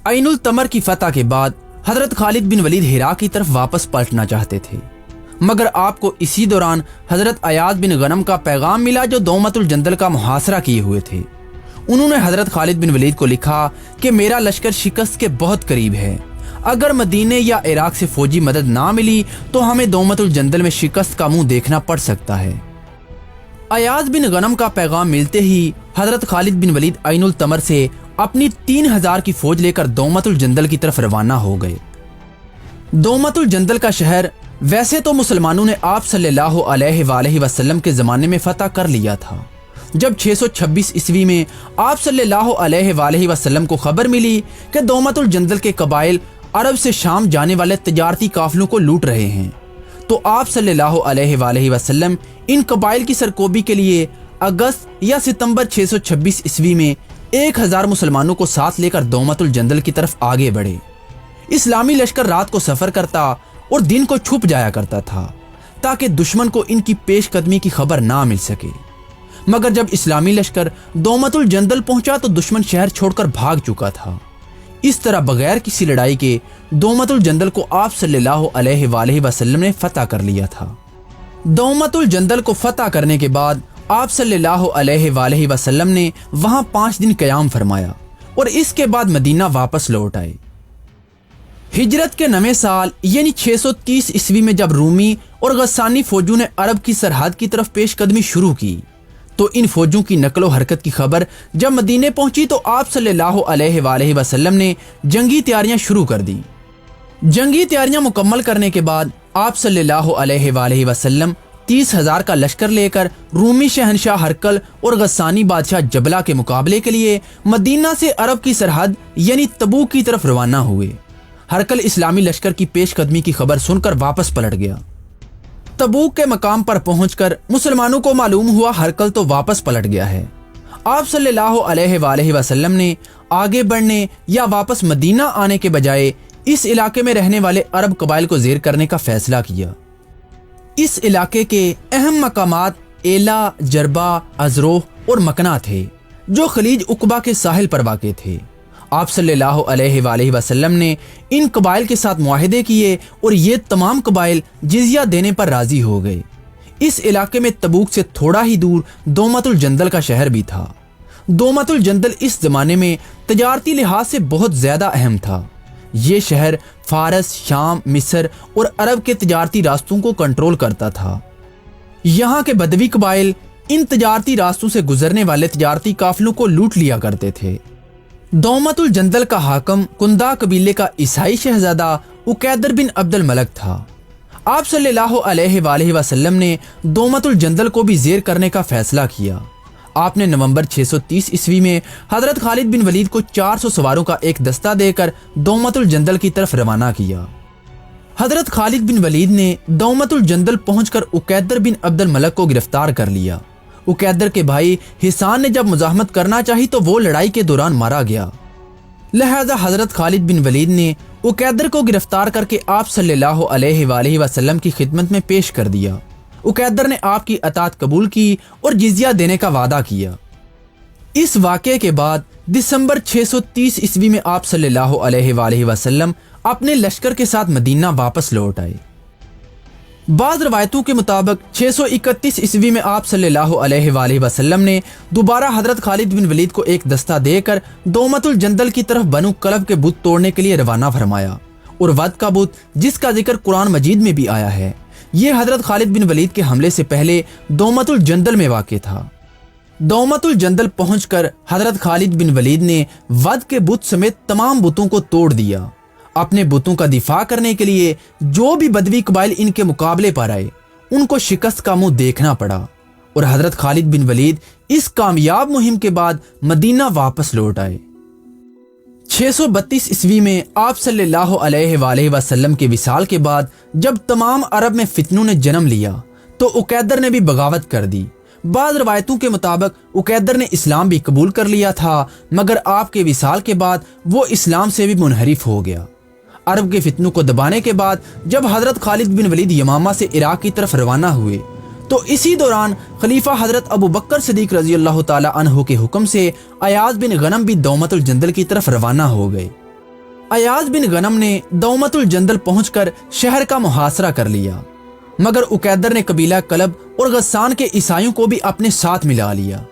عین التمر کی فتح کے بعد حضرت خالد بن ولید ہرا کی طرف واپس پلٹنا چاہتے تھے، مگر آپ کو اسی دوران حضرت ایاز بن غنم کا پیغام ملا جو دومت الجندل کا محاصرہ کیے ہوئے تھے۔ انہوں نے حضرت خالد بن ولید کو لکھا کہ میرا لشکر شکست کے بہت قریب ہے، اگر مدینے یا عراق سے فوجی مدد نہ ملی تو ہمیں دومت الجندل میں شکست کا منہ دیکھنا پڑ سکتا ہے۔ ایاز بن غنم کا پیغام ملتے ہی حضرت خالد بن ولید عین التمر سے اپنی 3000 کی فوج لے کر دومت الجندل کی طرف روانہ ہو گئے۔ دومت الجندل کا شہر ویسے تو مسلمانوں نے آپ صلی اللہ علیہ وآلہ وسلم کے زمانے میں فتح کر لیا تھا۔ جب 626 عیسوی میں آپ صلی اللہ علیہ وآلہ وسلم کو خبر ملی کہ دومت الجندل کے قبائل عرب سے شام جانے والے تجارتی قافلوں کو لوٹ رہے ہیں، تو آپ صلی اللہ علیہ وآلہ وسلم ان قبائل کی سرکوبی کے لیے اگست یا ستمبر 626 عیسوی میں 1000 مسلمانوں کو ساتھ لے کر دومت الجندل کی طرف آگے بڑھے۔ اسلامی لشکر رات کو سفر کرتا اور دن کو چھپ جایا کرتا تھا تاکہ دشمن کو ان کی پیش قدمی کی خبر نہ مل سکے، مگر جب اسلامی لشکر دومت الجندل پہنچا تو دشمن شہر چھوڑ کر بھاگ چکا تھا۔ اس طرح بغیر کسی لڑائی کے دومت الجندل کو آپ صلی اللہ علیہ وآلہ وسلم نے فتح کر لیا تھا۔ دومت الجندل کو فتح کرنے کے بعد آپ صلی اللہ علیہ وآلہ وسلم نے وہاں 5 دن قیام فرمایا اور اس کے بعد مدینہ واپس لوٹ آئے۔ ہجرت کے 9ویں سال یعنی 630 عیسوی میں جب رومی اور غسانی فوجوں نے عرب کی سرحد کی طرف پیش قدمی شروع کی تو ان فوجوں کی نقل و حرکت کی خبر جب مدینے پہنچی تو آپ صلی اللہ علیہ وآلہ وسلم نے جنگی تیاریاں شروع کر دیں۔ جنگی تیاریاں مکمل کرنے کے بعد آپ صلی اللہ علیہ وآلہ وسلم 30,000 کا لشکر لے کر رومی شہنشاہ ہرقل اور غسانی بادشاہ جبلہ کے مقابلے کے لیے مدینہ سے عرب کی سرحد یعنی تبوک کی طرف روانہ ہوئے۔ ہرقل اسلامی لشکر کی پیش قدمی کی خبر سن کر واپس پلٹ گیا۔ تبوک کے مقام پر پہنچ کر مسلمانوں کو معلوم ہوا ہرقل تو واپس پلٹ گیا ہے۔ آپ صلی اللہ علیہ وآلہ وسلم نے آگے بڑھنے یا واپس مدینہ آنے کے بجائے اس علاقے میں رہنے والے عرب قبائل کو زیر کرنے کا فیصلہ کیا۔ اس علاقے کے اہم مقامات ایلا، جربہ، ازروح اور مکنا تھے جو خلیج عقبہ کے ساحل پر واقع تھے۔ آپ صلی اللہ علیہ وآلہ وسلم نے ان قبائل کے ساتھ معاہدے کیے اور یہ تمام قبائل جزیہ دینے پر راضی ہو گئے۔ اس علاقے میں تبوک سے تھوڑا ہی دور دومت الجندل کا شہر بھی تھا۔ دومت الجندل اس زمانے میں تجارتی لحاظ سے بہت زیادہ اہم تھا۔ یہ شہر فارس، شام، مصر اور عرب کے تجارتی راستوں کو کنٹرول کرتا تھا۔ یہاں کے بدوی قبائل ان تجارتی راستوں سے گزرنے والے تجارتی قافلوں کو لوٹ لیا کرتے تھے۔ دومت الجندل کا حاکم کندا قبیلے کا عیسائی شہزادہ عقیدر بن عبد الملک تھا۔ آپ صلی اللہ علیہ وآلہ وسلم نے دومت الجندل کو بھی زیر کرنے کا فیصلہ کیا۔ آپ نے نومبر 630 عیسوی میں حضرت خالد بن ولید کو 400 سواروں کا ایک دستہ دے کر دومت الجندل کی طرف روانہ کیا۔ حضرت خالد بن ولید نے دومت الجندل پہنچ کر عقیدر بن عبد الملک کو گرفتار کر لیا۔ عقیدر کے بھائی حسان نے جب مزاحمت کرنا چاہی تو وہ لڑائی کے دوران مارا گیا، لہذا حضرت خالد بن ولید نے عقیدر کو گرفتار کر کے آپ صلی اللہ علیہ وآلہ وسلم کی خدمت میں پیش کر دیا۔ عقیدر نے آپ کی اطاعت قبول کی اور جزیہ دینے کا وعدہ کیا۔ اس واقعے کے بعد دسمبر 630 عیسوی میں آپ صلی اللہ علیہ وآلہ وسلم اپنے لشکر کے ساتھ مدینہ واپس لوٹ آئے۔ بعض روایتوں کے مطابق 631 عیسوی میں آپ صلی اللہ علیہ وآلہ وسلم نے دوبارہ حضرت خالد بن ولید کو ایک دستہ دے کر دومت الجندل کی طرف بنو کلب کے بت توڑنے کے لیے روانہ فرمایا، اور ود کا بت جس کا ذکر قرآن مجید میں بھی آیا ہے، یہ حضرت خالد بن ولید کے حملے سے پہلے دومت الجندل میں واقع تھا۔ دومت الجندل پہنچ کر حضرت خالد بن ولید نے ود کے بت سمیت تمام بتوں کو توڑ دیا۔ اپنے بتوں کا دفاع کرنے کے لیے جو بھی بدوی قبائل ان کے مقابلے پر آئے ان کو شکست کا منہ دیکھنا پڑا، اور حضرت خالد بن ولید اس کامیاب مہم کے بعد مدینہ واپس لوٹ آئے۔ 632 عیسوی میں آپ صلی اللہ علیہ وآلہ وسلم کے وصال کے بعد جب تمام عرب میں فتنوں نے جنم لیا تو عقیدر نے بھی بغاوت کر دی۔ بعض روایتوں کے مطابق عقیدر نے اسلام بھی قبول کر لیا تھا، مگر آپ کے وصال کے بعد وہ اسلام سے بھی منحرف ہو گیا۔ عرب کے فتنوں کو دبانے کے بعد جب حضرت خالد بن ولید یمامہ سے عراق کی طرف روانہ ہوئے تو اسی دوران خلیفہ حضرت ابو بکر صدیق رضی اللہ تعالی عنہ کے حکم سے ایاز بن غنم بھی دومت الجندل کی طرف روانہ ہو گئے۔ अयाज बिन गनम ने दौमतुल जंदल पहुंचकर शहर का मुहासरा कर लिया, मगर उकैदर ने कबीला कलब और गस्सान के ईसाइयों को भी अपने साथ मिला लिया।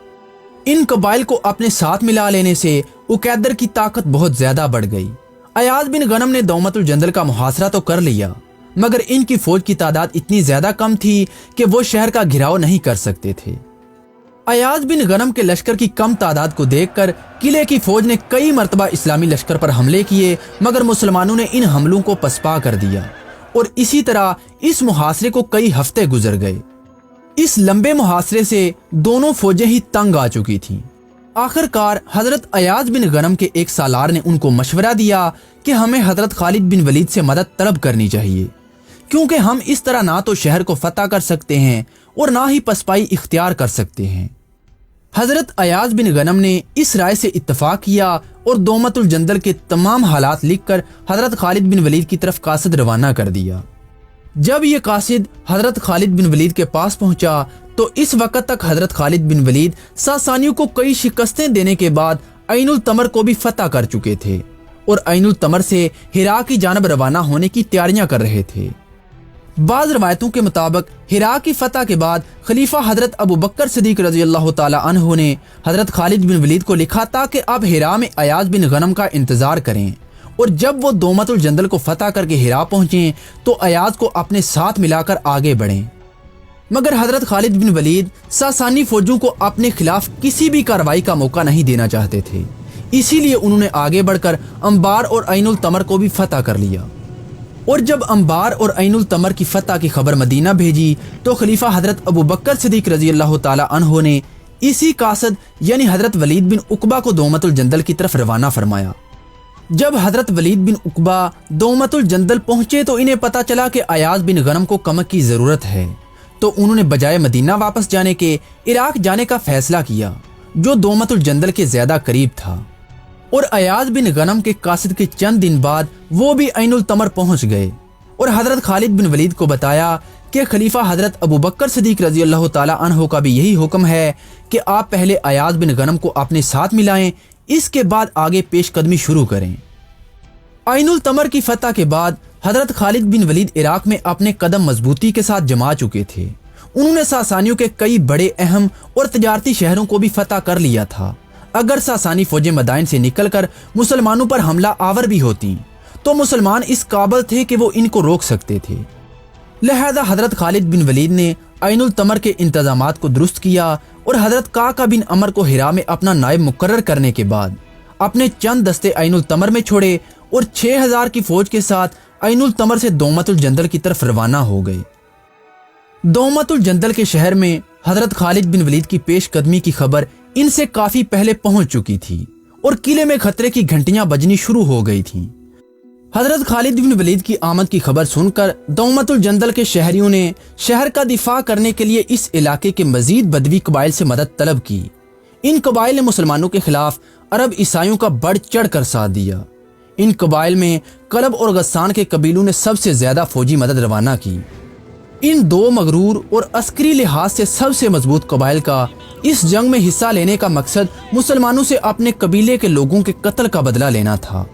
इन कबाइल को अपने साथ मिला लेने से उकैदर की ताकत बहुत ज्यादा बढ़ गई। अयाज बिन गनम ने दौमतुल जंदल का मुहासरा तो कर लिया, मगर इनकी फौज की तादाद इतनी ज्यादा कम थी कि वो शहर का घिराव नहीं कर सकते थे। अयाज बिन गनम के लश्कर की कम तादाद को देखकर किले की फौज ने कई मरतबा इस्लामी लश्कर पर हमले किए, मगर मुसलमानों ने इन हमलों को पसपा कर दिया और इसी तरह इस मुहासरे को कई हफ्ते गुजर गए। इस लंबे मुहासरे से दोनों फौजें ही तंग आ चुकी थीं। आखिरकार हजरत अयाज बिन गनम के एक सालार ने उनको मशवरा दिया कि हमें हजरत खालिद बिन वलीद से मदद तलब करनी चाहिए, क्योंकि हम इस तरह ना तो शहर को फतह कर सकते हैं और ना ही पसपाई इख्तियार कर सकते हैं। हजरत अयाज बिन गनम ने इस राय से इत्तफाक किया और दौमतुल जंदल के तमाम हालात लिखकर हजरत खालिद बिन वलीद की तरफ कासिद रवाना कर दिया। जब ये कासिद हजरत खालिद बिन वलीद के पास पहुंचा तो इस वक्त तक हजरत खालिद बिन वलीद सासानियों को कई शिकस्तें देने के बाद ऐनुल तमर को भी फतह कर चुके थे और ऐनुल तमर से हिरा की जानब रवाना होने की तैयारियां कर रहे थे। बाज़ रवायतों के मुताबिक हिरा की फतह के बाद खलीफा हजरत अबू बकर सिद्दीक रज़ी अल्लाह ताला अन्हु ने हजरत खालिद बिन वलीद को लिखा था कि आप हिरा में अयाज बिन गनम का इंतजार करें और जब वो दौमतुल जंदल को फतह करके हिरा पहुंचे तो अयाज को अपने साथ मिलाकर आगे बढ़ें। मगर हजरत खालिद बिन वलीद सासानी फौजों को अपने खिलाफ किसी भी कार्रवाई का मौका नहीं देना चाहते थे, इसीलिए उन्होंने आगे बढ़कर अंबार और ऐनुल तमर को भी फतह कर लिया। और जब अंबार और ऐनुल तमर की फतह की खबर मदीना भेजी तो खलीफा हजरत अबू बकर सिद्दीक रज़ी अल्लाह ताला अन्हु ने इसी कासद यानी हजरत वलीद बिन उकबा को दौमतुल जंदल की तरफ रवाना फरमाया। जब हजरत वलीद बिन उकबा दौमतुल जंदल पहुंचे तो इन्हें पता चला कि अयाज बिन गनम को कमक की जरूरत है, तो उन्होंने बजाय मदीना वापस जाने के इराक जाने का फैसला किया, जो दौमतुल जंदल के ज्यादा करीब था। और अयाज बिन गनम के कासिद के चंद दिन बाद वो भी ऐनुल तमर पहुंच गए और हजरत खालिद बिन वलीद को बताया कि खलीफा हजरत अबू बकर सिद्दीक रज़ी अल्लाह ताला अन्हु का भी यही हुक्म है कि आप पहले अयाज बिन गनम को अपने साथ मिलाएं, इसके बाद आगे पेशकदमी शुरू करें। ऐनुल तमर की फतह के बाद हजरत खालिद बिन वलीद इराक में अपने कदम मजबूती के साथ जमा चुके थे। उन्होंने सासानियों के कई बड़े अहम और तजारती शहरों को भी फतह कर लिया था। अगर सासानी फौजें मदाइन से निकलकर मुसलमानों पर हमला आवर भी होती तो मुसलमान इस काबिल थे कि वो इनको रोक सकते थे। लिहाजा हजरत खालिद बिन वलीद ने ऐनुल तमर के इंतजामात को दुरुस्त किया और हजरत काका बिन अमर को हिरा में अपना नायब मुकर्रर करने के बाद अपने चंद दस्ते ऐनुल तमर में छोड़े और 6000 की फौज के साथ ऐनुल तमर से दौमतुल जंदल की तरफ रवाना हो गए। दौमतुल जंदल के शहर में हजरत खालिद बिन वलीद की पेशकदमी की खबर इनसे काफी पहले पहुंच चुकी थी और किले में खतरे की घंटियां बजनी शुरू हो गई थीं। हजरत खालिद बिन वलीद की आमद की खबर सुनकर दौमतुल जंदल के शहरियों ने शहर का दिफा करने के लिए इस इलाके के मजीद बदवी कबाइल से मदद तलब की। इन कबाइल ने मुसलमानों के खिलाफ अरब ईसाइयों का बढ़ चढ़ कर साथ दिया। इन कबाइल में कलब और गस्सान के कबीलों ने सबसे ज्यादा फौजी मदद रवाना की। इन दो मगरूर और अस्करी लिहाज से सबसे मजबूत कबाइल का इस जंग में हिस्सा लेने का मकसद मुसलमानों से अपने कबीले के लोगों के कत्ल का बदला लेना था।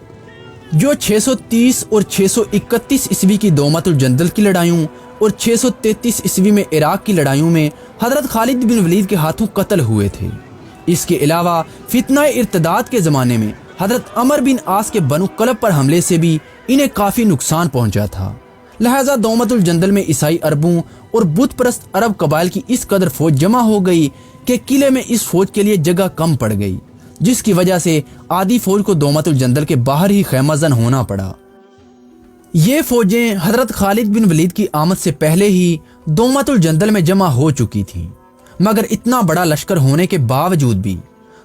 जो 630 और 631 ईस्वी की दौमतुल जंदल की लड़ाइयों और 633 ईस्वी में इराक की लड़ाइयों में हजरत खालिद बिन वलीद के हाथों कत्ल हुए थे। इसके अलावा फितना इर्तदाद के ज़माने में हजरत अमर बिन आस के बनु कलब पर हमले से भी इन्हें काफ़ी नुकसान पहुंचा था। लिहाजा दौमतुल जंदल में ईसाई अरबों और बुत परस्त अरब कबाइल की इस कदर फौज जमा हो गई कि किले में इस फौज के लिए जगह कम पड़ गई, जिसकी वजह से आधी फौज को दौमतुल जंदल के बाहर ही खैमाजन होना पड़ा। ये फौजें हजरत खालिद बिन वलीद की आमद से पहले ही दौमतुल जंदल में जमा हो चुकी थीं, मगर इतना बड़ा लश्कर होने के बावजूद भी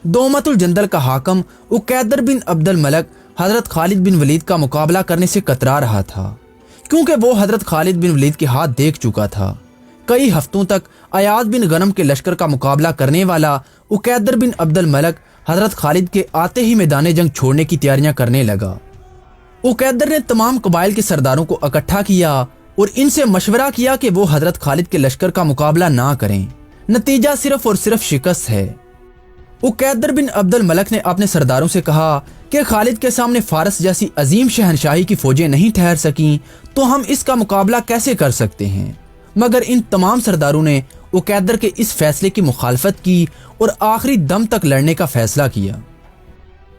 दौमतुल जंदल का हाकम उकैदर बिन अब्दुल मलक हजरत खालिद बिन वलीद का मुकाबला करने से कतरा रहा था, क्योंकि वो हजरत खालिद बिन वलीद के हाथ देख चुका था। कई हफ्तों तक अयाज बिन गनम के लश्कर का मुकाबला करने वाला उकैदर बिन अब्दुल मलक हजरत खालिद के आते ही मैदान जंग छोड़ने की तैयारियां करने लगा। उकैदर ने तमाम कबाइल के सरदारों को इकट्ठा किया और इनसे मशवरा किया कि वो हजरत खालिद के लश्कर का मुकाबला ना करें, नतीजा सिर्फ और सिर्फ शिकस्त है। उकैदर बिन अब्दुल मलक ने अपने सरदारों से कहा कि खालिद के सामने फारस जैसी अजीम शहनशाही की फौजें नहीं ठहर सकीं तो हम इसका मुकाबला कैसे कर सकते हैं। मगर इन तमाम सरदारों ने उकैदर के इस फैसले की मुखालफत की और आखिरी दम तक लड़ने का फैसला किया।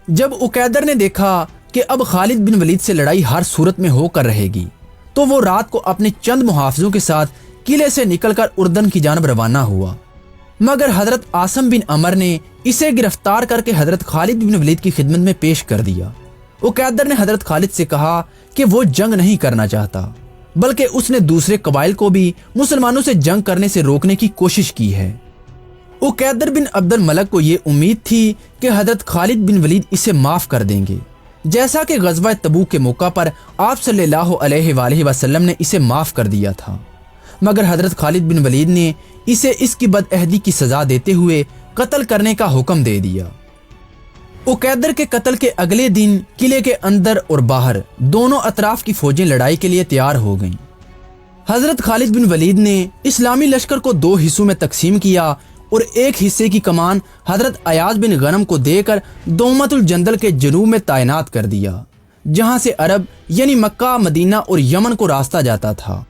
जब उकैदर ने देखा कि अब खालिद बिन वलीद से लड़ाई हर सूरत में होकर रहेगी तो वो रात को अपने चंद मुहाफिजों के साथ किले से निकलकर उर्दन की जानब रवाना हुआ। मगर हजरत आसम बिन अमर ने इसे गिरफ्तार करके हजरत खालिद बिन वलीद की खिदमत में पेश कर दिया। उकैदर ने हजरत खालिद से कहा कि वो जंग नहीं करना चाहता, बल्कि उसने दूसरे कबाइल को भी मुसलमानों से जंग करने से रोकने की कोशिश की है। उकैदर बिन अब्दुल मलक को ये उम्मीद थी कि हजरत खालिद बिन वलीद इसे माफ कर देंगे, जैसा कि गज़वा तबूक के मौका पर आप सल्लल्लाहु अलैहि वसल्लम ने इसे माफ कर दिया था। मगर हजरत खालिद बिन वलीद ने इसे इसकी बदअहदी की सजा देते हुए कत्ल करने का हुक्म दे दिया। उकैदर के कत्ल के अगले दिन किले के अंदर और बाहर दोनों अतराफ की फौजें लड़ाई के लिए तैयार हो गईं। हजरत खालिद बिन वलीद ने इस्लामी लश्कर को दो हिस्सों में तकसीम किया और एक हिस्से की कमान हजरत अयाज बिन गनम को देकर दोमतुल जंदल के जनूब में तैनात कर दिया, जहां से अरब यानी मक्का, मदीना और यमन को रास्ता जाता था।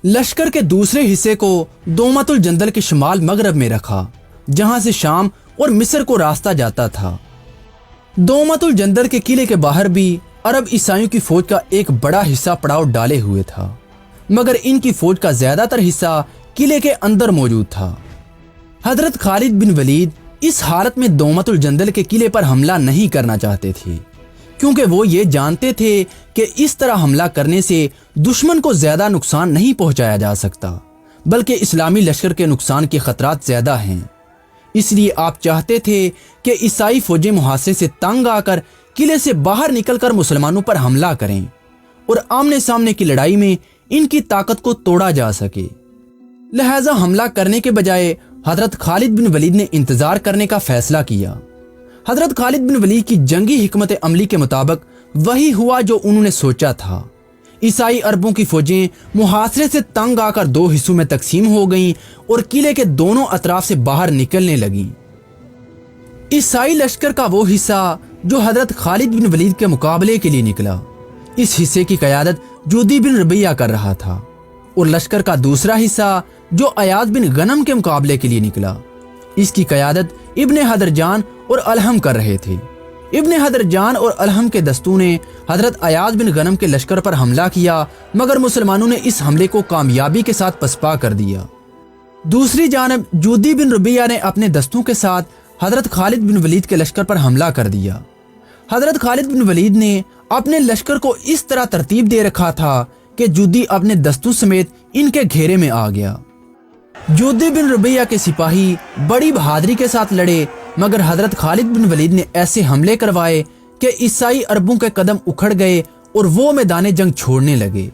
लश्कर के दूसरे हिस्से को दोमतुल जंदल के शुमाल मगरब में रखा, जहां से शाम और मिस्र को रास्ता जाता था। दोमतुल जंदल के किले के बाहर भी अरब ईसाइयों की फौज का एक बड़ा हिस्सा पड़ाव डाले हुए था, मगर इनकी फौज का ज्यादातर हिस्सा किले के अंदर मौजूद था। हजरत खालिद बिन वलीद इस हालत में दोमतुल जंदल के किले पर हमला नहीं करना चाहते थे, क्योंकि वो ये जानते थे कि इस तरह हमला करने से दुश्मन को ज्यादा नुकसान नहीं पहुंचाया जा सकता, बल्कि इस्लामी लश्कर के नुकसान के खतरात ज्यादा हैं। इसलिए आप चाहते थे कि ईसाई फौजें मुहासरे से तंग आकर किले से बाहर निकलकर मुसलमानों पर हमला करें और आमने सामने की लड़ाई में इनकी ताकत को तोड़ा जा सके। लिहाजा हमला करने के बजाय हजरत खालिद बिन वलीद ने इंतजार करने का फैसला किया। हजरत खालिद बिन वलीद की जंगी हिकमत अमली के मुताबिक वही हुआ जो उन्होंने सोचा था। ईसाई अरबों की फौजें मुहासरे से तंग आकर दो हिस्सों में तकसीम हो गईं और किले के दोनों अतराफ से बाहर निकलने लगीं। ईसाई लश्कर का वो हिस्सा जो हजरत खालिद बिन वलीद के मुकाबले के लिए निकला, इस हिस्से की क़यादत जूदी बिन रबिया कर रहा था, और लश्कर का दूसरा हिस्सा जो अयाज बिन गनम के मुकाबले के लिए निकला, इसकी क़यादत इब्ने हदरजान और अलहम कर रहे थे। इब्ने हदरजान और अलहम के दस्तों ने हजरत अयाज बिन गनम के लश्कर पर हमला किया, मगर मुसलमानों ने इस हमले को कामयाबी के साथ पसपा कर दिया। दूसरी जानब जूदी बिन रबिया ने अपने दस्तों के साथ हजरत खालिद बिन वलीद के लश्कर पर हमला कर दिया। हजरत खालिद बिन वलीद ने अपने लश्कर को इस तरह तरतीब दे रखा था कि जूदी अपने दस्तों समेत इनके घेरे में आ गया। जूदी बिन रबिया के सिपाही बड़ी बहादुरी के साथ लड़े, मगर हजरत खालिद बिन वलीद ने ऐसे हमले करवाए कि ईसाई अरबों के कदम उखड़ गए और वो मैदान जंग छोड़ने लगे।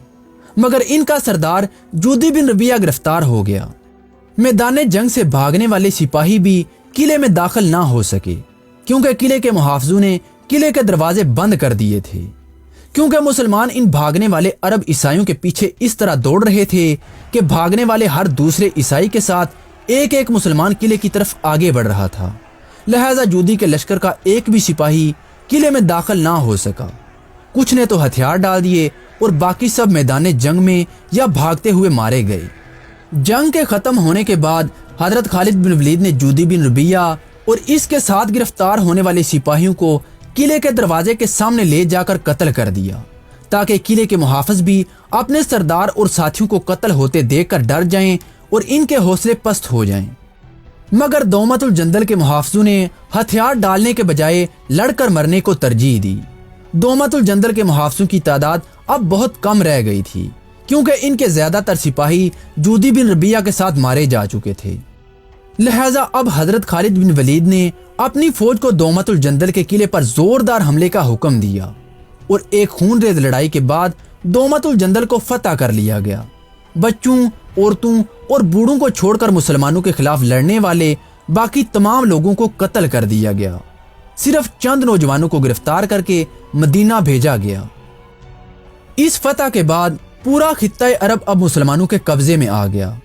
मगर इनका सरदार जूदी बिन रबिया गिरफ्तार हो गया। मैदान जंग से भागने वाले सिपाही भी किले में दाखिल ना हो सके, क्योंकि किले के मुहाफिजों ने किले के दरवाजे बंद कर दिए थे। क्योंकि मुसलमान इन भागने वाले अरब ईसाइयों के पीछे इस तरह दौड़ रहे थे कि भागने वाले हर दूसरे ईसाई के साथ एक एक मुसलमान किले की तरफ आगे बढ़ रहा था। लिहाजा जूदी के लश्कर का एक भी सिपाही किले में दाखिल ना हो सका। कुछ ने तो हथियार डाल दिए और बाकी सब मैदान जंग में या भागते हुए मारे गए। जंग के खत्म होने के बाद हजरत खालिद बिन वलीद ने जूदी बिन रबिया और इसके साथ गिरफ्तार होने वाले सिपाहियों को किले के दरवाजे के सामने ले जाकर कत्ल कर दिया, ताकि किले के मुहाफिज भी अपने सरदार और साथियों को कत्ल होते देखकर डर जाएं और इनके हौसले पस्त हो जाएं। मगर दोमतुल जंदल के मुहाफिजों ने हथियार डालने के बजाय लड़कर मरने को तरजीह दी। दोमतुल जंदल के मुहाफिजों की तादाद अब बहुत कम रह गई थी, क्योंकि इनके ज्यादातर सिपाही जूदी बिन रबिया के साथ मारे जा चुके थे। लिहाजा अब हजरत खालिद बिन वलीद ने अपनी फौज को दोमतुल जंदल के किले पर जोरदार हमले का हुक्म दिया और एक खूनरेज लड़ाई के बाद दोमतुल जंदल को फतह कर लिया गया। बच्चों, औरतों और बूढ़ों को छोड़कर मुसलमानों के खिलाफ लड़ने वाले बाकी तमाम लोगों को कत्ल कर दिया गया। सिर्फ चंद नौजवानों को गिरफ्तार करके मदीना भेजा गया। इस फतह के बाद पूरा खित्ता अरब अब मुसलमानों के कब्जे में आ गया।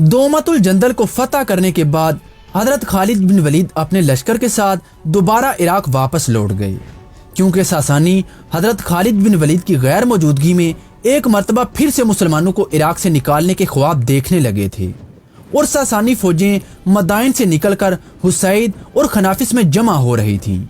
दोमतुल जंदल को फतह करने के बाद حضرت خالد بن ولید اپنے لشکر کے ساتھ دوبارہ عراق واپس لوٹ گئے، کیونکہ ساسانی حضرت خالد بن ولید کی غیر موجودگی میں ایک مرتبہ پھر سے مسلمانوں کو عراق سے نکالنے کے خواب دیکھنے لگے تھے، اور ساسانی فوجیں مدائن سے نکل کر حسید اور خنافس میں جمع ہو رہی تھیں۔